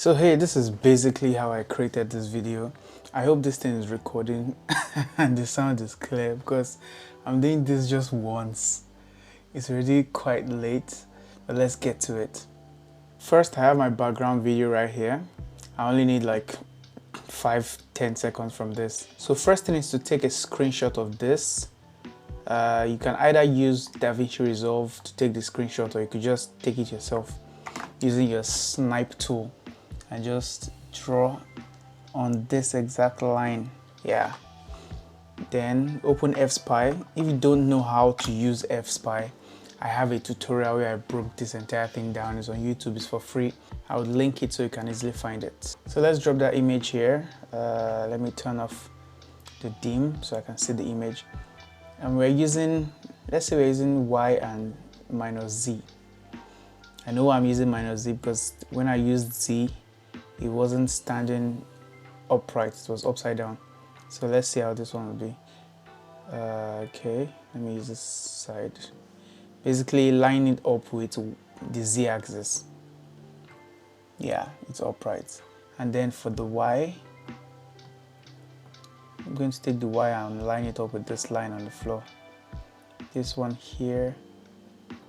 So hey, this is basically how I created this video. I hope this thing is recording and the sound is clear because I'm doing this just once. It's already quite late, but let's get to it. First, I have my background video right here. I only need like 5-10 seconds from this. So first thing is to take a screenshot of this. You can either use DaVinci Resolve to take the screenshot, or you could just take it yourself using your snipe tool and just draw on this exact line. Yeah, then open FSpy. If you don't know how to use FSpy, I have a tutorial where I broke this entire thing down. It's on YouTube, it's for free. I would link it so you can easily find it. So let's drop that image here. Let me turn off the dim so I can see the image. And we're using, let's say we're using Y and minus Z. I know I'm using minus Z because when I used Z, it wasn't standing upright, it was upside down. So let's see how this one will be. Okay, let me use this side. Basically line it up with the Z axis. Yeah, it's upright. And then for the Y, I'm going to take the Y and line it up with this line on the floor. This one here,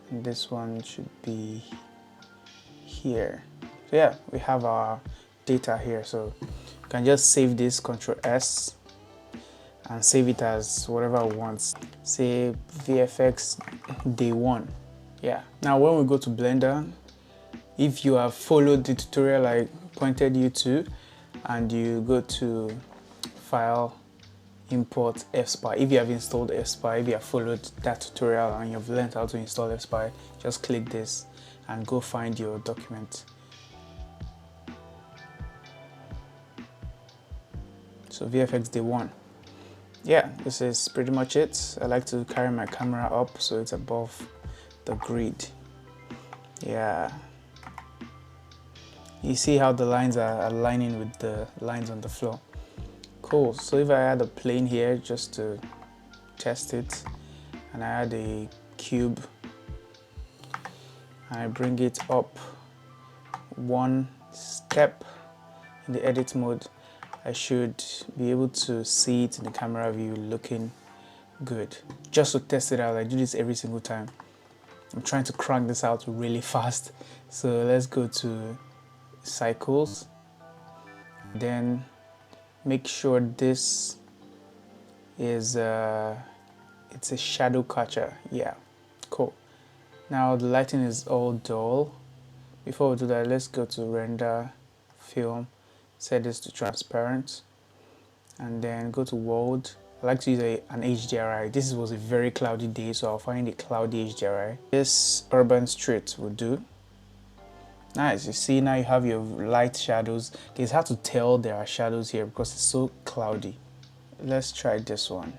and this one should be here. So yeah, we have our data here. So you can just save this, Ctrl S, and save it as whatever I want. Say VFX day 1. Yeah. Now when we go to Blender, if you have followed the tutorial I pointed you to, and you go to File, Import FSpy. If you have installed FSpy, if you have followed that tutorial and you've learned how to install FSpy, just click this and go find your document. So VFX day 1. Yeah, this is pretty much it. I like to carry my camera up so it's above the grid. Yeah. You see how the lines are aligning with the lines on the floor. Cool. So if I add a plane here just to test it, and I add a cube, and I bring it up one step in the edit mode, I should be able to see it in the camera view looking good. Just to test it out, I do this every single time. I'm trying to crank this out really fast. So let's go to cycles, then make sure this is it's a shadow catcher. Yeah, cool. Now the lighting is all dull. Before we do that, let's go to render, film, set this to transparent, and then go to world. I like to use an HDRI. This was a very cloudy day, so I'll find a cloudy HDRI. This urban street will do. Nice. You see, now you have your light shadows. It's hard to tell there are shadows here because it's so cloudy. Let's try this one.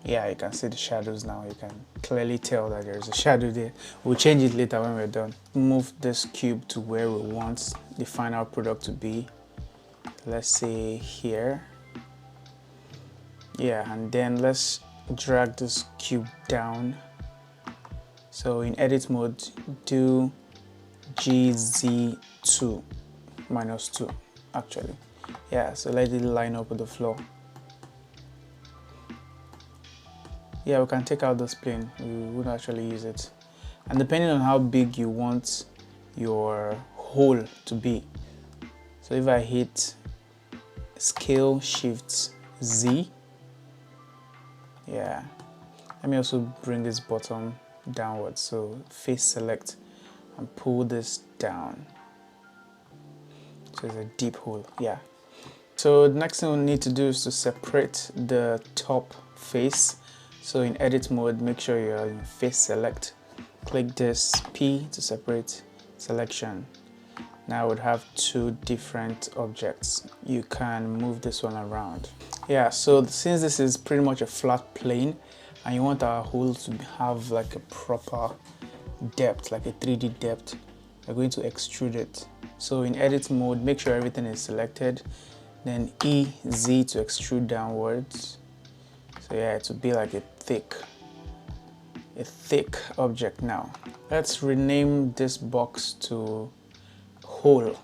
Yeah, you can see the shadows now. You can clearly tell that there's a shadow there. We'll change it later when we're done. Move this cube to where we want the final product to be. Let's say here. Yeah, and then let's drag this cube down. So in edit mode, do GZ2 minus 2 actually. Yeah, so let it line up with the floor. Yeah, we can take out this plane. We would actually use it. And depending on how big you want your hole to be. So if I hit Scale Shift Z, yeah. Let me also bring this bottom downwards. So face select and pull this down. So it's a deep hole. Yeah. So the next thing we need to do is to separate the top face. So in edit mode, make sure you're in face select. Click this P to separate selection. Now I would have two different objects. You can move this one around. Yeah, so since this is pretty much a flat plane and you want our hole to have like a proper depth, like a 3D depth, we're going to extrude it. So in edit mode, make sure everything is selected. Then EZ to extrude downwards. So yeah, it will be like a thick object now. Let's rename this box to hole.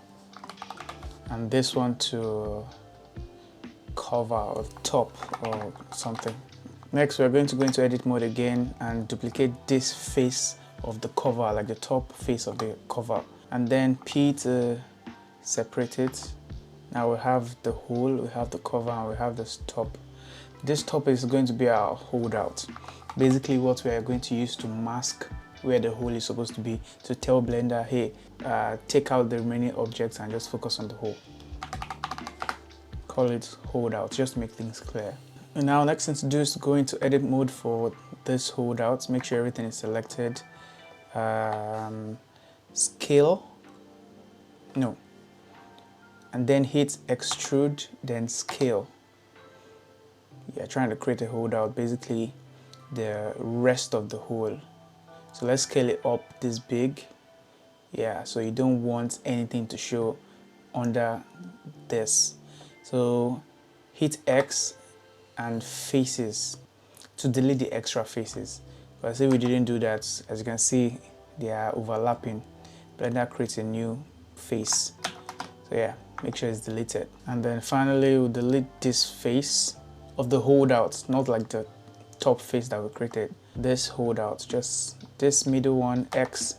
and this one to cover or top or something. Next, we're going to go into edit mode again and duplicate this face of the cover, like the top face of the cover, and then P to separate it. Now we have the hole, we have the cover, and we have this top. This top is going to be our holdout. Basically what we are going to use to mask where the hole is supposed to be, to tell Blender, hey, take out the remaining objects and just focus on the hole. Call it holdout, just to make things clear. And now next thing to do is to go into edit mode for this holdout. Make sure everything is selected. Scale, no, and then hit extrude, then scale. Yeah, trying to create a holdout, basically the rest of the hole. So let's scale it up this big. Yeah, so you don't want anything to show under this. So hit X and faces to delete the extra faces. But say we didn't do that, as you can see, they are overlapping. Blender creates a new face. So yeah, make sure it's deleted. And then finally, we'll delete this face of the holdout, not like the top face that we created. This holdout, just this middle one, X,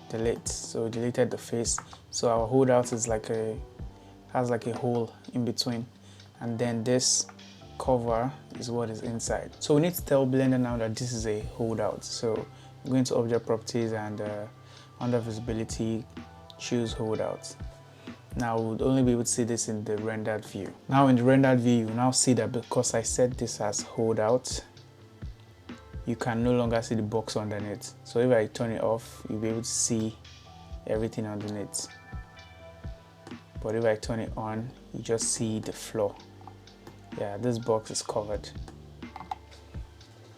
delete. So we deleted the face. So our holdout is like has like a hole in between. And then this cover is what is inside. So we need to tell Blender now that this is a holdout. So I'm going to object properties and under visibility, choose holdout. Now we'll only be able to see this in the rendered view. Now in the rendered view, you now see that because I set this as holdout, you can no longer see the box underneath. So if I turn it off, you'll be able to see everything underneath. But if I turn it on, you just see the floor. Yeah, this box is covered.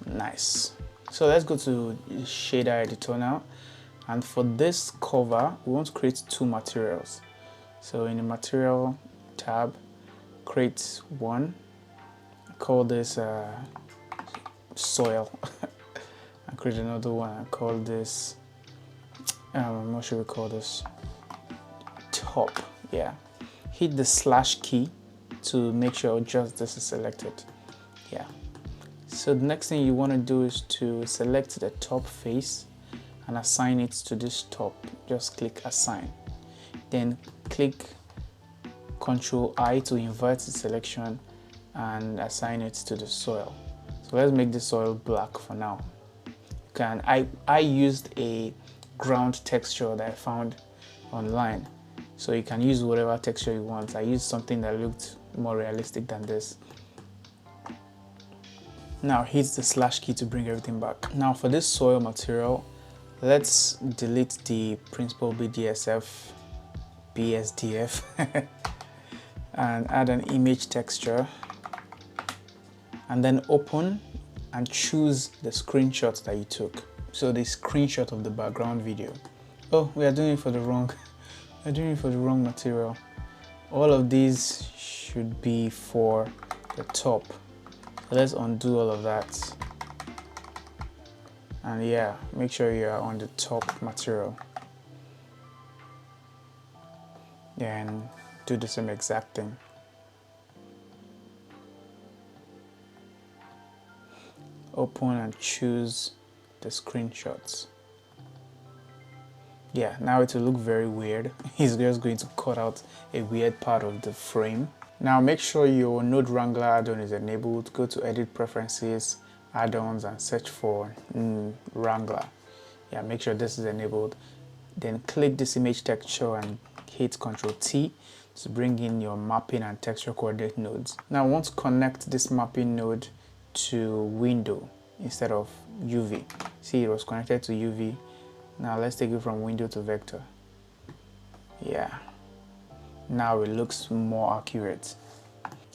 Nice. So let's go to shader editor now. And for this cover, we want to create two materials. So in the material tab, create one. Call this soil. And create another one and call this, what should we call this? Top. Yeah. Hit the slash key to make sure just this is selected. Yeah. So the next thing you want to do is to select the top face and assign it to this top. Just click assign. Then click Ctrl I to invert the selection and assign it to the soil. So let's make the soil black for now. I used a ground texture that I found online. So you can use whatever texture you want. I used something that looked more realistic than this. Now hit the slash key to bring everything back. Now for this soil material, let's delete the principal BSDF and add an image texture, and then open and choose the screenshot that you took. So the screenshot of the background video. Oh, we are doing it for the wrong material. All of these should be for the top. So let's undo all of that. And yeah, make sure you are on the top material. Then do the same exact thing. Open and choose the screenshots. Yeah, now it will look very weird. He's just going to cut out a weird part of the frame. Now make sure your Node Wrangler add-on is enabled. Go to Edit Preferences, Add-ons, and search for Wrangler. Yeah, make sure this is enabled. Then click this image texture and hit Ctrl T to bring in your mapping and texture coordinate nodes. Now I want to connect this mapping node to window instead of UV. See, it was connected to UV. Now let's take it from window to vector. Yeah. Now it looks more accurate.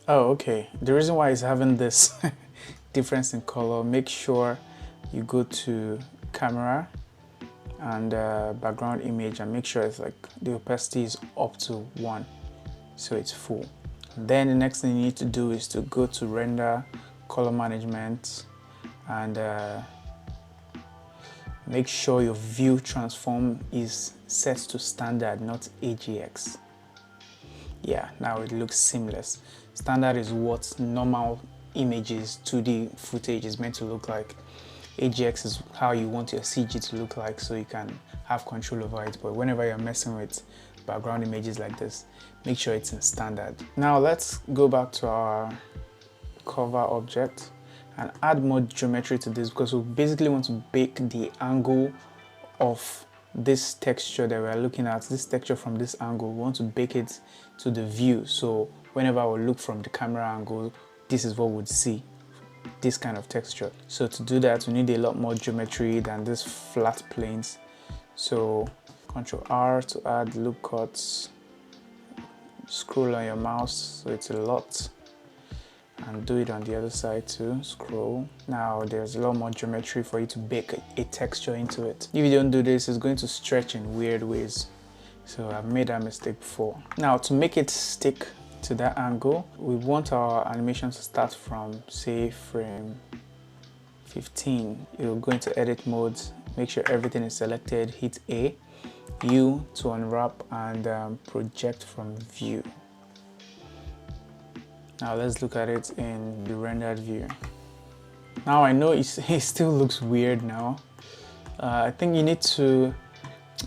Oh, okay. The reason why it's having this difference in color, make sure you go to camera and background image and make sure it's like the opacity is up to 1, so it's full. Then the next thing you need to do is to go to render, color management, and make sure your view transform is set to standard, not AGX. Yeah, now it looks seamless. Standard is what normal images 2D footage is meant to look like. AGX is how you want your CG to look like, so you can have control over it. But whenever you're messing with background images like this, make sure it's in standard. Now let's go back to our cover object and add more geometry to this, because we basically want to bake the angle of this texture that we're looking at, this texture from this angle. We want to bake it to the view, so whenever we look from the camera angle, this is what we'd see, this kind of texture. So to do that, we need a lot more geometry than these flat planes. So Ctrl R to add loop cuts, scroll on your mouse so it's a lot, and do it on the other side too. Scroll. Now there's a lot more geometry for you to bake a texture into it. If you don't do this, it's going to stretch in weird ways. So I've made that mistake before. Now to make it stick to that angle, we want our animation to start from, say, frame 15. You'll go into edit modes, make sure everything is selected, hit A, U to unwrap, and project from view. Now let's look at it in the rendered view. Now I know it still looks weird now. I think you need to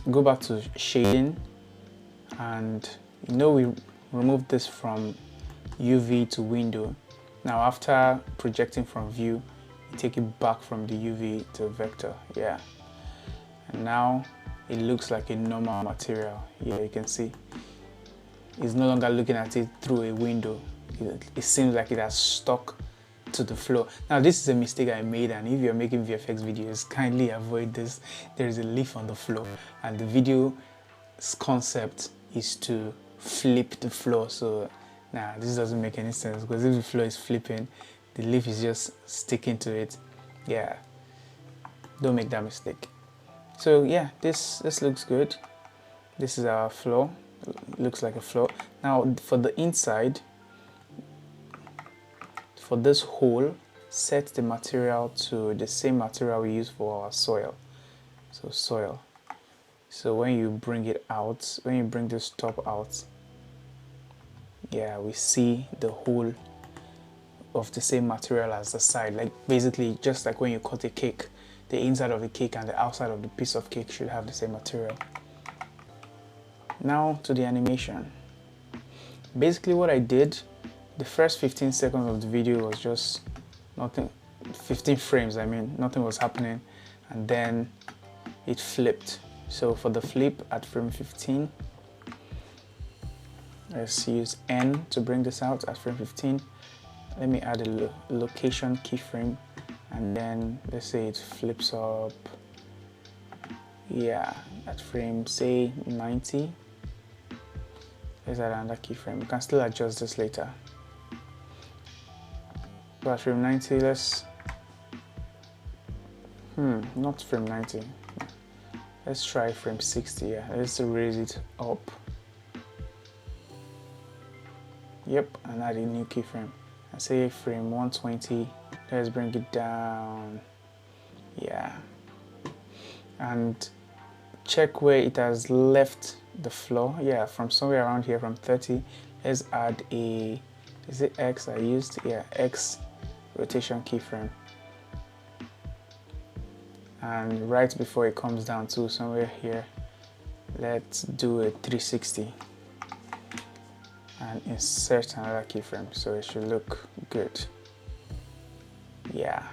go back to shading, and we remove this from UV to window. Now after projecting from view, you take it back from the UV to vector. Yeah, and now it looks like a normal material. Yeah, you can see it's no longer looking at it through a window. It seems like it has stuck to the floor. Now this is a mistake I made, and if you're making VFX videos, kindly avoid this. There is a leaf on the floor, and the video's concept is to flip the floor. So this doesn't make any sense, because if the floor is flipping, the leaf is just sticking to it. Yeah, don't make that mistake. So yeah, this looks good. This is our floor. It looks like a floor. Now for the inside, for this hole, set the material to the same material we use for our soil. So soil. So when you bring it out, when you bring this top out, yeah, we see the hole of the same material as the side. Like basically just like when you cut a cake, the inside of the cake and the outside of the piece of cake should have the same material. Now to the animation. Basically what I did, the first 15 seconds of the video was just nothing, 15 frames, I mean, nothing was happening, and then it flipped. So for the flip at frame 15, let's use N to bring this out at frame 15. Let me add a location keyframe, and then let's say it flips up, yeah, at frame, say, 90. Let's add another keyframe. You can still adjust this later. So at frame 90, let's, not frame 90. Let's try frame 60, yeah. Let's raise it up. Yep, and add a new keyframe. I say frame 120. Let's bring it down. Yeah. And check where it has left the floor. Yeah, from somewhere around here, from 30. Let's add a, is it X I used? Yeah, X rotation keyframe. And right before it comes down to somewhere here, let's do a 360 and insert another keyframe, so it should look good. Yeah.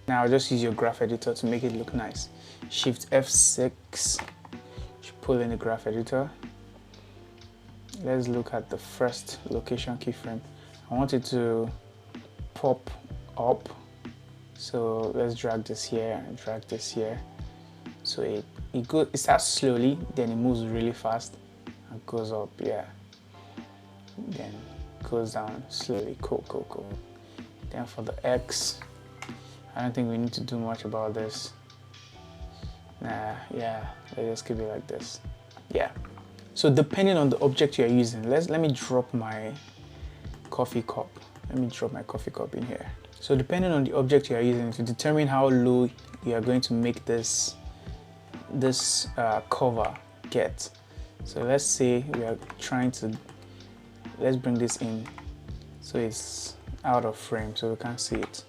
Now just use your graph editor to make it look nice. Shift F6 to pull in the graph editor. Let's look at the first location keyframe. I want it to pop up, so let's drag this here and drag this here. So it starts slowly, then it moves really fast and goes up, yeah. Then goes down slowly. Cool. Then for the X, I don't think we need to do much about this. Yeah, let's just keep it like this. Yeah. So depending on the object you're using, let me drop my coffee cup. Let me drop my coffee cup in here. So depending on the object you are using, to determine how low you are going to make this cover get. So let's say we are trying to let's bring this in so it's out of frame so we can't see it.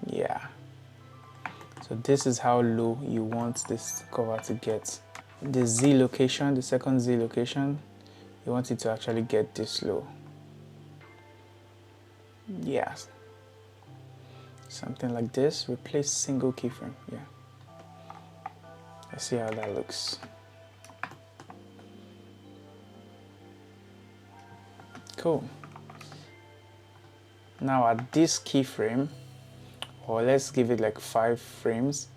Yeah, so this is how low you want this cover to get. The Z location, the second Z location, you want it to actually get this low. Yeah, something like this. Replace single keyframe. Yeah, let's see how that looks. Cool. Now at this keyframe, or let's give it like 5 frames,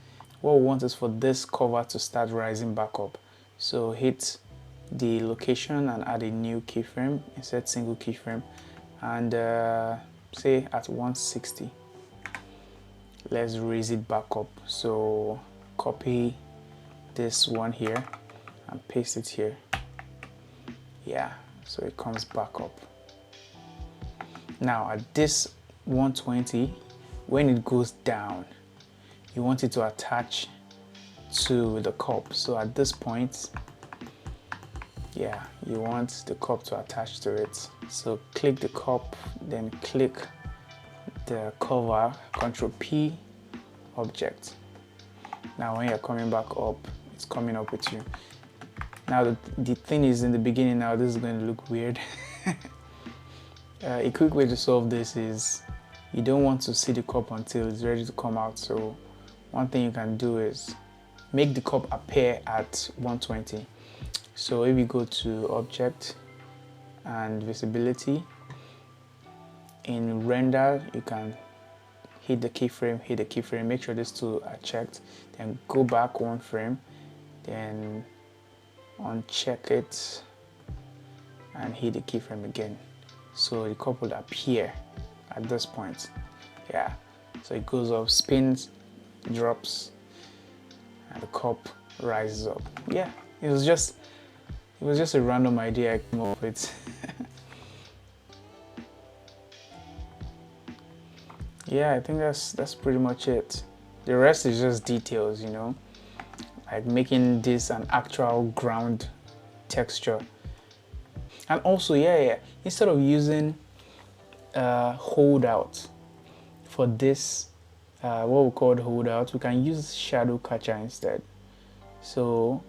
what we want is for this cover to start rising back up. So hit the location and add a new keyframe, insert single keyframe, and say at 160. Let's raise it back up. So copy this one here and paste it here. Yeah, so it comes back up. Now at this 120, when it goes down, you want it to attach to the cup. So at this point, yeah, you want the cup to attach to it. So click the cup, then click the cover, Ctrl P, object. Now when you're coming back up, it's coming up with you. Now the thing is, in the beginning now, this is going to look weird. A quick way to solve this is you don't want to see the cup until it's ready to come out. So one thing you can do is make the cup appear at 120. So if you go to object and visibility, in render you can hit the keyframe, make sure these two are checked, then go back 1 frame, then uncheck it and hit the keyframe again. So the cup will appear at this point. Yeah, so it goes up, spins, drops, and the cup rises up. Yeah, it was just a random idea I came up with. Yeah, I think that's pretty much it. The rest is just details, you know, like making this an actual ground texture. And also, yeah, instead of using holdout for this, what we call holdout, we can use shadow catcher instead. So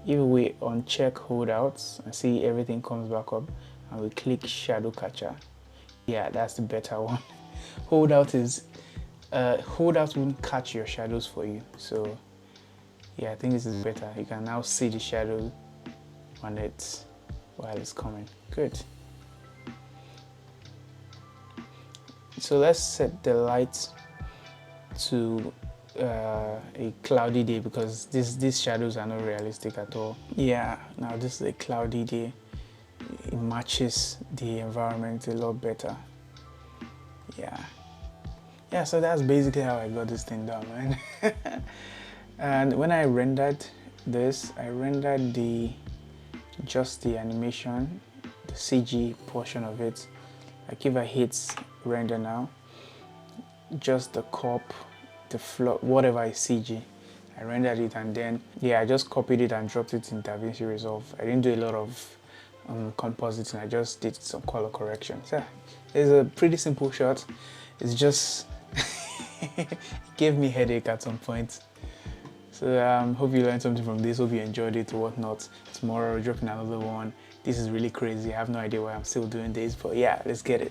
if we uncheck holdouts and see everything comes back up, and we click shadow catcher, yeah, that's the better one. Holdout won't catch your shadows for you. So yeah, I think this is better. You can now see the shadow on it while it's coming. Good. So let's set the light to a cloudy day, because these shadows are not realistic at all. Yeah, now this is a cloudy day. It matches the environment a lot better. Yeah, so that's basically how I got this thing done, man. And when I rendered this, I rendered just the animation, the CG portion of it. Like if I hit render now, just the cup, the floor, whatever is CG, I rendered it, and then yeah, I just copied it and dropped it in DaVinci Resolve. I didn't do a lot of compositing, I just did some color corrections. Yeah, it's a pretty simple shot. It's just it gave me a headache at some point. So hope you learned something from this, hope you enjoyed it or whatnot. Tomorrow I'll drop in another one. This is really crazy, I have no idea why I'm still doing this, but yeah, let's get it.